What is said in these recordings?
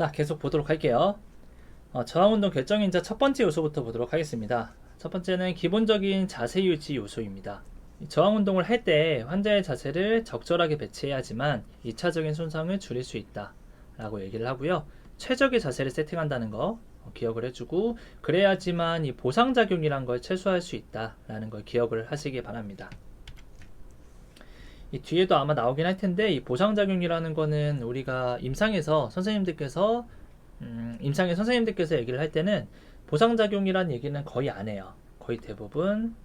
자, 계속 보도록 할게요. 저항운동 결정인자 첫 번째 요소부터 보도록 하겠습니다. 첫 번째는 기본적인 자세 유지 요소입니다. 저항운동을 할 때 환자의 자세를 적절하게 배치해야지만 2차적인 손상을 줄일 수 있다 라고 얘기를 하고요. 최적의 자세를 세팅한다는 거 기억을 해주고, 그래야지만 이 보상작용이란 걸 최소화할 수 있다 라는 걸 기억을 하시기 바랍니다. 이 뒤에도 아마 나오긴 할 텐데, 이 보상작용이라는 거는 우리가 임상에서 선생님들께서 얘기를 할 때는 보상작용이란 얘기는 거의 안 해요. 거의 대부분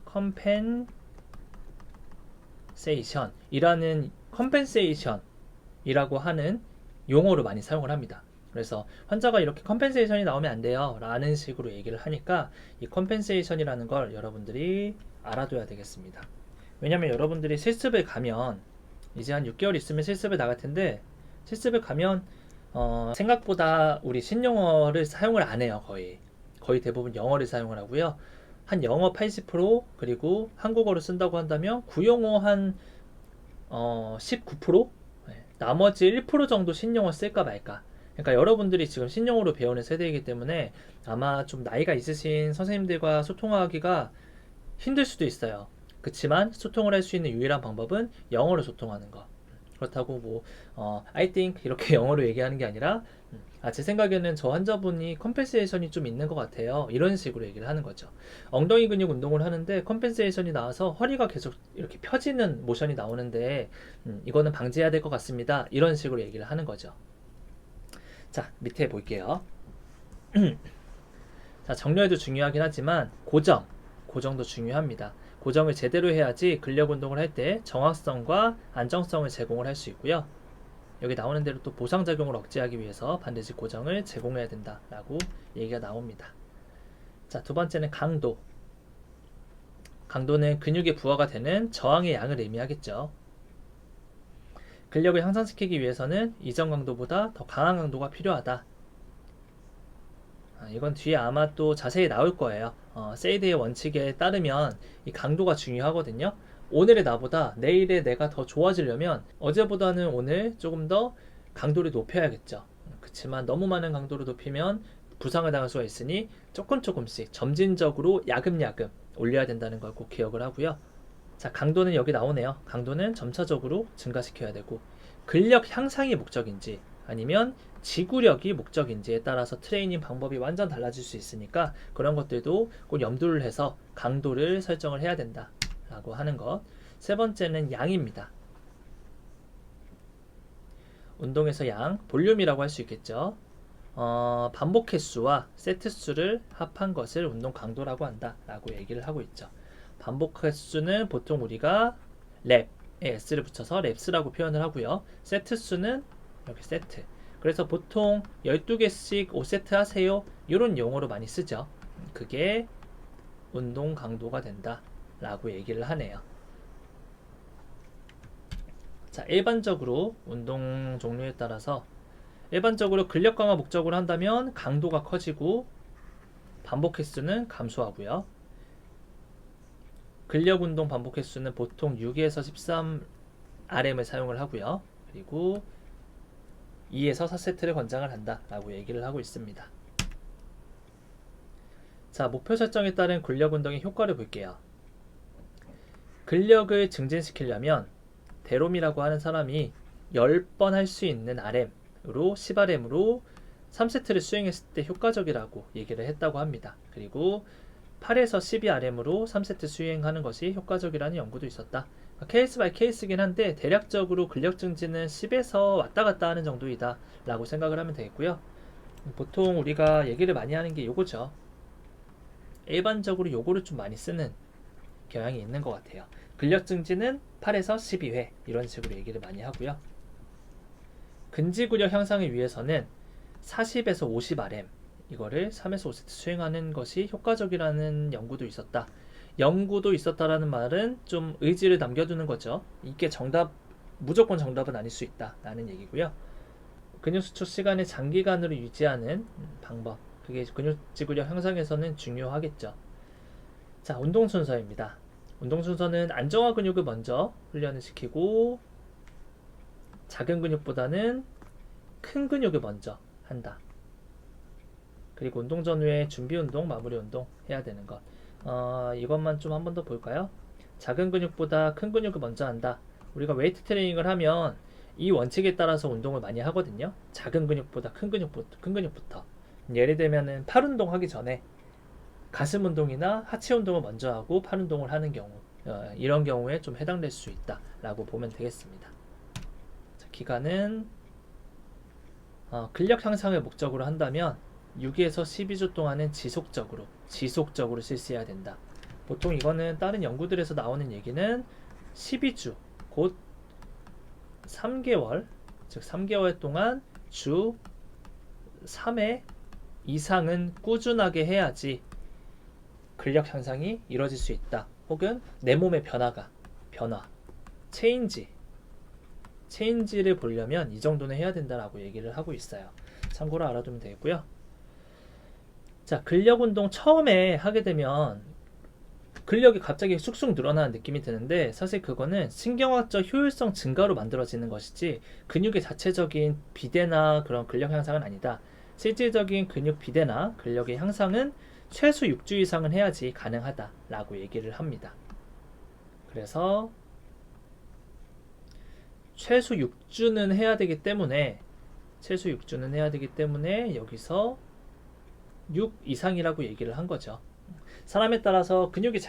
컴펜세이션이라고 하는 용어로 많이 사용을 합니다. 그래서 환자가 이렇게 컴펜세이션이 나오면 안 돼요 라는 식으로 얘기를 하니까, 이 컴펜세이션이라는 걸 여러분들이 알아둬야 되겠습니다. 왜냐면 여러분들이 실습을 가면, 이제 한 6개월 있으면 실습을 나갈 텐데, 실습을 가면 생각보다 우리 신용어를 사용을 안 해요. 거의 대부분 영어를 사용을 하고요. 한 영어 80%, 그리고 한국어를 쓴다고 한다면 구용어 한 19%? 나머지 1% 정도 신용어 쓸까 말까. 그러니까 여러분들이 지금 신용어로 배우는 세대이기 때문에 아마 좀 나이가 있으신 선생님들과 소통하기가 힘들 수도 있어요. 그렇지만 소통을 할 수 있는 유일한 방법은 영어로 소통하는 거. 그렇다고 I think 이렇게 영어로 얘기하는 게 아니라, 제 생각에는 저 환자분이 컴펜세이션이 좀 있는 것 같아요, 이런 식으로 얘기를 하는 거죠. 엉덩이 근육 운동을 하는데 컴펜세이션이 나와서 허리가 계속 이렇게 펴지는 모션이 나오는데, 이거는 방지해야 될 것 같습니다, 이런 식으로 얘기를 하는 거죠. 자, 밑에 볼게요. 자, 정렬도 중요하긴 하지만 고정도 중요합니다. 고정을 제대로 해야지 근력 운동을 할 때 정확성과 안정성을 제공을 할 수 있고요. 여기 나오는 대로 또 보상작용을 억제하기 위해서 반드시 고정을 제공해야 된다라고 얘기가 나옵니다. 자, 두 번째는 강도. 강도는 근육의 부하가 되는 저항의 양을 의미하겠죠. 근력을 향상시키기 위해서는 이전 강도보다 더 강한 강도가 필요하다. 이건 뒤에 아마 또 자세히 나올 거예요. 세이드의 원칙에 따르면 이 강도가 중요하거든요. 오늘의 나보다 내일의 내가 더 좋아지려면 어제보다는 오늘 조금 더 강도를 높여야겠죠. 그렇지만 너무 많은 강도를 높이면 부상을 당할 수가 있으니 조금씩 점진적으로 야금야금 올려야 된다는 걸 꼭 기억을 하고요. 자, 강도는 여기 나오네요. 강도는 점차적으로 증가시켜야 되고, 근력 향상이 목적인지 아니면 지구력이 목적인지에 따라서 트레이닝 방법이 완전 달라질 수 있으니까, 그런 것들도 꼭 염두를 해서 강도를 설정을 해야 된다 라고 하는 것. 세 번째는 양입니다. 운동에서 양, 볼륨이라고 할 수 있겠죠. 반복 횟수와 세트 수를 합한 것을 운동 강도라고 한다 라고 얘기를 하고 있죠. 반복 횟수는 보통 우리가 랩에 s를 붙여서 랩스라고 표현을 하고요. 세트 수는 이렇게 세트. 그래서 보통 12개씩 5세트 하세요, 이런 용어로 많이 쓰죠. 그게 운동 강도가 된다 라고 얘기를 하네요. 자, 일반적으로 운동 종류에 따라서, 일반적으로 근력 강화 목적으로 한다면 강도가 커지고 반복 횟수는 감소하고요. 근력 운동 반복 횟수는 보통 6에서 13RM을 사용을 하고요. 그리고 2에서 4세트를 권장을 한다 라고 얘기를 하고 있습니다. 자, 목표 설정에 따른 근력 운동의 효과를 볼게요. 근력을 증진시키려면 데롬이라고 하는 사람이 10번 할 수 있는 RM으로 10RM으로 3세트를 수행했을 때 효과적이라고 얘기를 했다고 합니다. 그리고 8에서 12RM으로 3세트 수행하는 것이 효과적이라는 연구도 있었다. 케이스 바이 케이스긴 한데 대략적으로 근력 증진은 10에서 왔다 갔다 하는 정도이다 라고 생각을 하면 되겠고요. 보통 우리가 얘기를 많이 하는 게 요거죠. 일반적으로 요거를 좀 많이 쓰는 경향이 있는 것 같아요. 근력 증진은 8에서 12회 이런 식으로 얘기를 많이 하고요. 근지구력 향상을 위해서는 40에서 50RM 이거를 3에서 5세트 수행하는 것이 효과적이라는 연구도 있었다. 연구도 있었다라는 말은 좀 의지를 남겨두는 거죠. 이게 무조건 정답은 아닐 수 있다 라는 얘기고요. 근육 수축 시간을 장기간으로 유지하는 방법, 그게 근육지구력 향상에서는 중요하겠죠. 자, 운동 순서입니다. 운동 순서는 안정화 근육을 먼저 훈련을 시키고, 작은 근육보다는 큰 근육을 먼저 한다. 그리고 운동 전후에 준비 운동, 마무리 운동 해야 되는 것. 이것만 좀 한 번 더 볼까요? 작은 근육보다 큰 근육을 먼저 한다. 우리가 웨이트 트레이닝을 하면 이 원칙에 따라서 운동을 많이 하거든요. 작은 근육보다 큰 근육부터. 예를 들면은 팔 운동 하기 전에 가슴 운동이나 하체 운동을 먼저 하고 팔 운동을 하는 경우, 이런 경우에 좀 해당될 수 있다라고 보면 되겠습니다. 자, 기간은 근력 향상을 목적으로 한다면 6에서 12주 동안은 지속적으로 실시해야 된다. 보통 이거는 다른 연구들에서 나오는 얘기는 12주, 곧 3개월, 즉 3개월 동안 주 3회 이상은 꾸준하게 해야지 근력 향상이 이루어질 수 있다. 혹은 내 몸의 변화, 체인지를 보려면 이 정도는 해야 된다라고 얘기를 하고 있어요. 참고로 알아두면 되겠고요. 자, 근력 운동 처음에 하게 되면 근력이 갑자기 쑥쑥 늘어나는 느낌이 드는데 사실 그거는 신경학적 효율성 증가로 만들어지는 것이지 근육의 자체적인 비대나 그런 근력 향상은 아니다. 실질적인 근육 비대나 근력의 향상은 최소 6주 이상은 해야지 가능하다라고 얘기를 합니다. 그래서 최소 6주는 해야 되기 때문에 여기서 6 이상이라고 얘기를 한 거죠. 사람에 따라서 근육이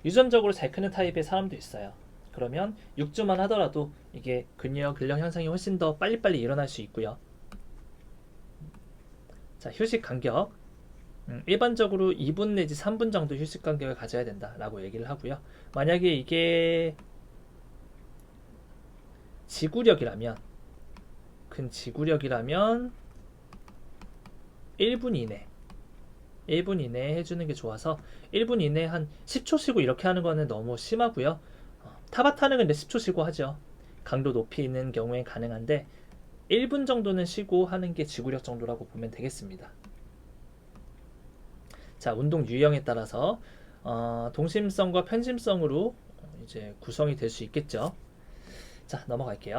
유전적으로 잘 크는 타입의 사람도 있어요. 그러면 6주만 하더라도 이게 근력 향상이 훨씬 더 빨리빨리 일어날 수 있고요. 자, 휴식 간격. 일반적으로 2분 내지 3분 정도 휴식 간격을 가져야 된다라고 얘기를 하고요. 만약에 이게 큰 지구력이라면 1분 이내에 해주는 게 좋아서 1분 이내에 한 10초 쉬고 이렇게 하는 거는 너무 심하고요. 타바타는 근데 10초 쉬고 하죠. 강도 높이 있는 경우엔 가능한데 1분 정도는 쉬고 하는 게 지구력 정도라고 보면 되겠습니다. 자, 운동 유형에 따라서 동심성과 편심성으로 이제 구성이 될 수 있겠죠. 자, 넘어갈게요.